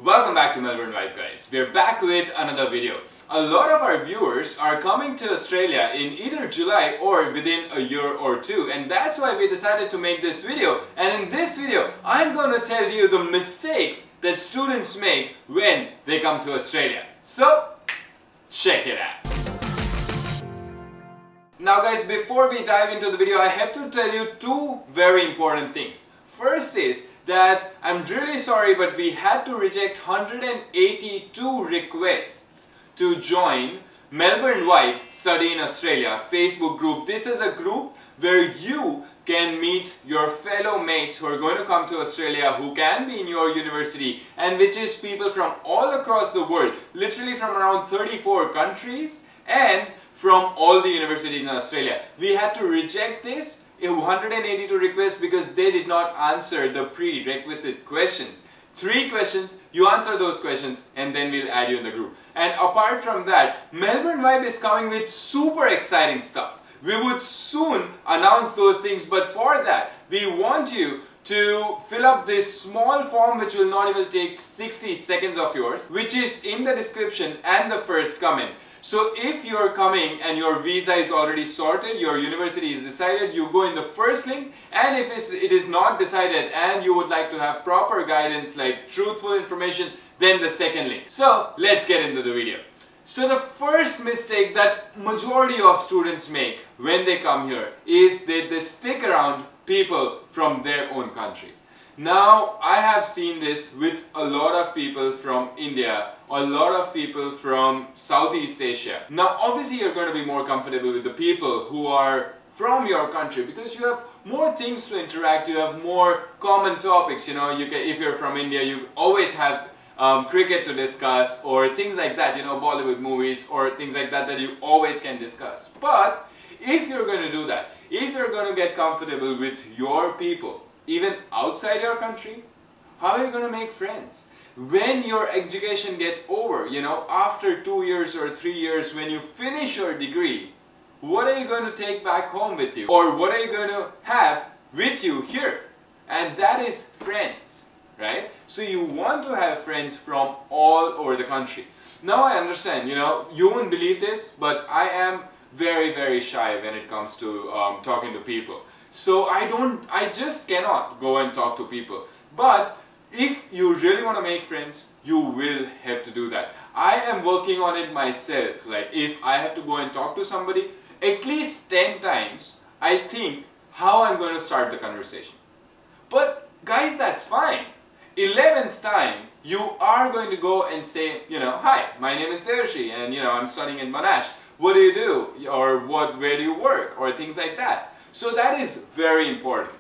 Welcome back to Melbourne Vibe, guys. We're back with another video. A lot of our viewers are coming to Australia in either July or within a year or two, and that's why we decided to make this video. And in this video, I'm going to tell you the mistakes that students make when they come to Australia. So, check it out. Now guys, before we dive into the video, I have to tell you two very important things. First is that I'm really sorry, but we had to reject 182 requests to join Melbourne Vibe Study in Australia Facebook group. This is a group where you can meet your fellow mates who are going to come to Australia, who can be in your university, and which is people from all across the world, literally from around 34 countries and from all the universities in Australia. We had to reject this 182 requests because they did not answer the prerequisite questions. 3 questions, you answer those questions and then we'll add you in the group. And apart from that, Melbourne Vibe is coming with super exciting stuff. We would soon announce those things, but for that, we want you to fill up this small form which will not even take 60 seconds of yours, which is in the description and the first comment. So if you're coming and your visa is already sorted, your university is decided, you go in the first link, and if it is not decided and you would like to have proper guidance like truthful information, then the second link. So let's get into the video. So the first mistake that majority of students make when they come here is that they stick around people from their own country. Now, I have seen this with a lot of people from India, a lot of people from Southeast Asia. Now, obviously, you're going to be more comfortable with the people who are from your country because you have more things to interact, you have more common topics. You know, if you're from India, you always have cricket to discuss or things like that, you know, Bollywood movies or things like that you always can discuss. But if you're going to do that, if you're going to get comfortable with your people, even outside your country, how are you going to make friends? When your education gets over, you know, after 2 years or 3 years, when you finish your degree, what are you going to take back home with you? Or what are you going to have with you here? And that is friends, right? So you want to have friends from all over the country. Now I understand, you know, you won't believe this, but I am very, very shy when it comes to talking to people. So I just cannot go and talk to people. But if you really want to make friends, you will have to do that. I am working on it myself. Like if I have to go and talk to somebody, at least 10 times, I think how I'm going to start the conversation. But guys, that's fine. 11th time, you are going to go and say, you know, hi, my name is Dershi and you know, I'm studying in Monash. What do you do? Or where do you work? Or things like that. So that is very important.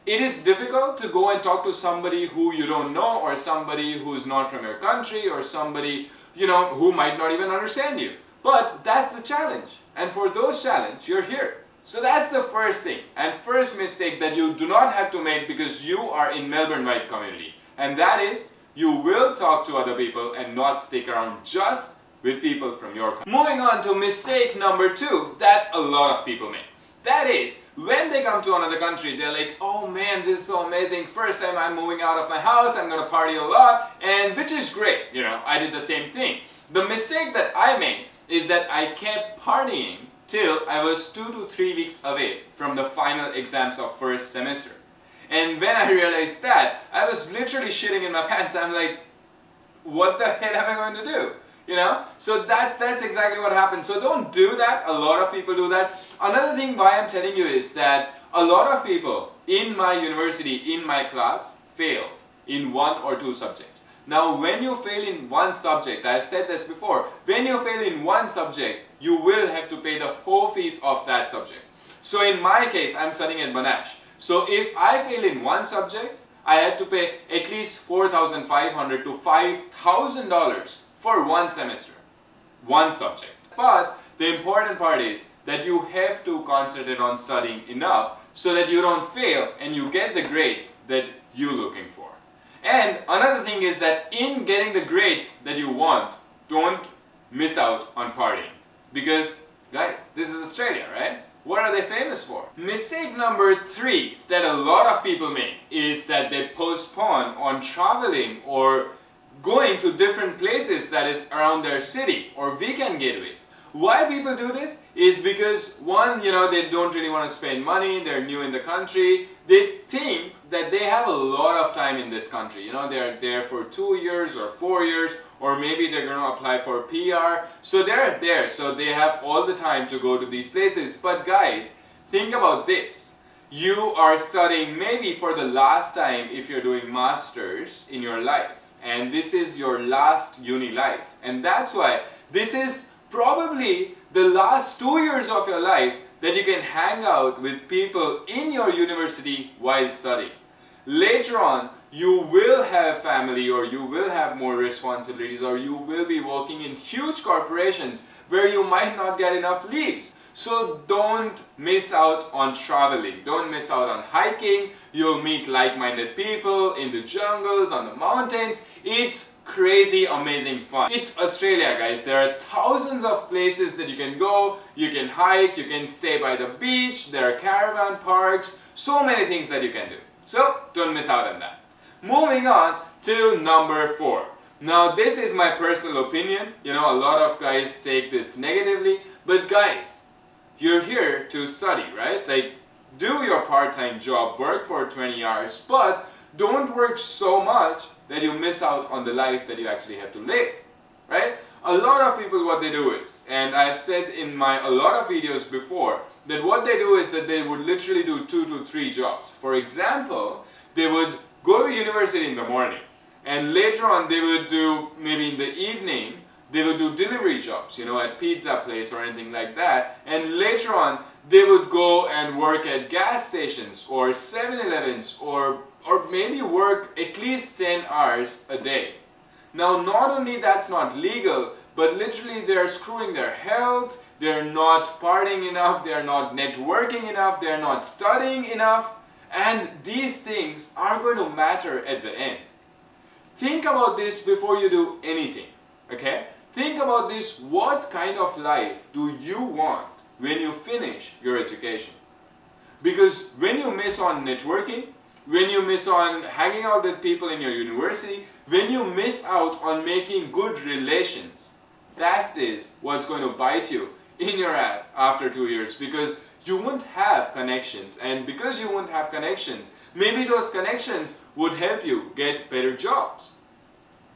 It is difficult to go and talk to somebody who you don't know, or somebody who's not from your country, or somebody, you know, who might not even understand you. But that's the challenge. And for those challenges, you're here. So that's the first thing and first mistake that you do not have to make because you are in Melbourne Vibe community. And that is, you will talk to other people and not stick around just with people from your country. Moving on to mistake number 2 that a lot of people make. That is, when they come to another country, they're like, oh man, this is so amazing. First time I'm moving out of my house, I'm gonna party a lot, and which is great. You know, I did the same thing. The mistake that I made is that I kept partying till I was 2 to 3 weeks away from the final exams of first semester. And when I realized that, I was literally shitting in my pants. I'm like, what the hell am I going to do? You know, so that's exactly what happened. So don't do that. A lot of people do that. Another thing why I'm telling you is that a lot of people in my university, in my class, failed in 1 or 2 subjects. Now, when you fail in one subject, I've said this before, when you fail in one subject, you will have to pay the whole fees of that subject. So in my case, I'm studying at Monash. So if I fail in one subject, I have to pay at least $4,500 to $5,000 for one semester, one subject. But the important part is that you have to concentrate on studying enough so that you don't fail and you get the grades that you're looking for. And another thing is that in getting the grades that you want, don't miss out on partying. Because guys, this is Australia, right? What are they famous for? Mistake number 3 that a lot of people make is that they postpone on traveling or going going to different places that is around their city or weekend getaways. Why people do this is because one, they don't really want to spend money, they're new in the country, they think that they have a lot of time in this country. They're there for 2 years or 4 years, or maybe they're going to apply for PR. So they're there, so they have all the time to go to these places. But guys, think about this. You are studying maybe for the last time if you're doing masters in your life. And this is your last uni life. And that's why this is probably the last 2 years of your life that you can hang out with people in your university while studying. Later on, you will have family, or you will have more responsibilities, or you will be working in huge corporations where you might not get enough leaves. So don't miss out on traveling. Don't miss out on hiking. You'll meet like-minded people in the jungles, on the mountains. It's crazy, amazing fun. It's Australia, guys. There are thousands of places that you can go. You can hike, you can stay by the beach, there are caravan parks, so many things that you can do. So don't miss out on that. Moving on to number 4. Now this is my personal opinion. A lot of guys take this negatively, but guys, you're here to study, right? Like, do your part-time job, work for 20 hours, but don't work so much that you miss out on the life that you actually have to live, right? A lot of people, what they do is, and I've said in a lot of videos before, that what they do is that they would literally do 2 to 3 jobs. For example, they would go to university in the morning, and later on they would do, maybe in the evening, they would do delivery jobs, at pizza place or anything like that. And later on, they would go and work at gas stations or 7-Elevens or maybe work at least 10 hours a day. Now, not only that's not legal, but literally they're screwing their health, they're not partying enough, they're not networking enough, they're not studying enough. And these things are going to matter at the end. Think about this before you do anything, okay? Think about this, what kind of life do you want when you finish your education? Because when you miss on networking, when you miss on hanging out with people in your university, when you miss out on making good relations, that is what's going to bite you in your ass after 2 years, because you won't have connections. And because you won't have connections, maybe those connections would help you get better jobs.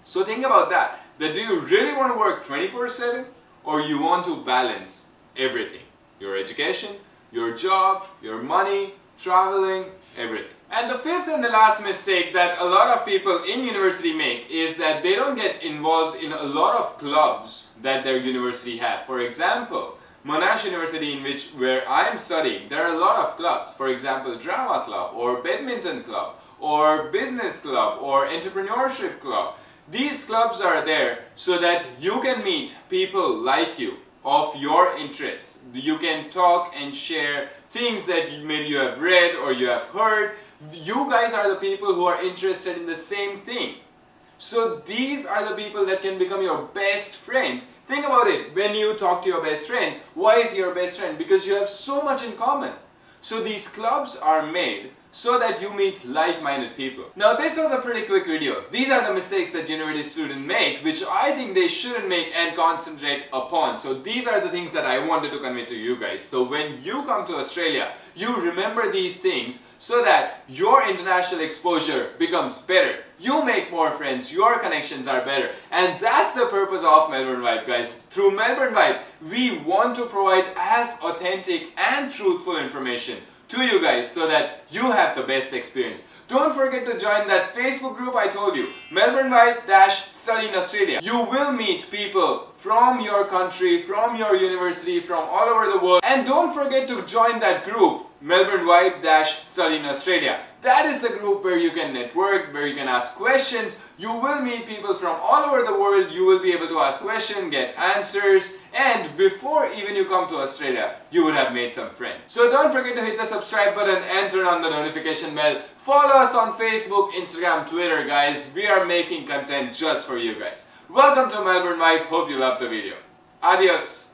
So think about that. Do you really want to work 24/7, or you want to balance everything? Your education, your job, your money, traveling, everything. And the fifth and the last mistake that a lot of people in university make is that they don't get involved in a lot of clubs that their university have. For example, Monash University, where I am studying, there are a lot of clubs. For example, drama club, or badminton club, or business club, or entrepreneurship club. These clubs are there so that you can meet people like you, of your interests. You can talk and share things that maybe you have read or you have heard. You guys are the people who are interested in the same thing. So these are the people that can become your best friends. Think about it. When you talk to your best friend, why is he your best friend? Because you have so much in common. So these clubs are made so that you meet like-minded people. Now this was a pretty quick video. These are the mistakes that university students make, which I think they shouldn't make and concentrate upon. So these are the things that I wanted to convey to you guys. So when you come to Australia, you remember these things so that your international exposure becomes better. You make more friends, your connections are better. And that's the purpose of Melbourne Vibe, guys. Through Melbourne Vibe, we want to provide as authentic and truthful information to you guys so that you have the best experience. Don't forget to join that Facebook group I told you, Melbourne Vibe-Study in Australia. You will meet people from your country, from your university, from all over the world. And don't forget to join that group, Melbourne Vibe-Study in Australia. That is the group where you can network, where you can ask questions. You will meet people from all over the world. You will be able to ask questions, get answers, and before even you come to Australia, you would have made some friends. So don't forget to hit the subscribe button and turn on the notification bell. Follow us on Facebook, Instagram, Twitter, guys. We are making content just for you guys. Welcome to Melbourne Vibe. Hope you loved the video. Adios.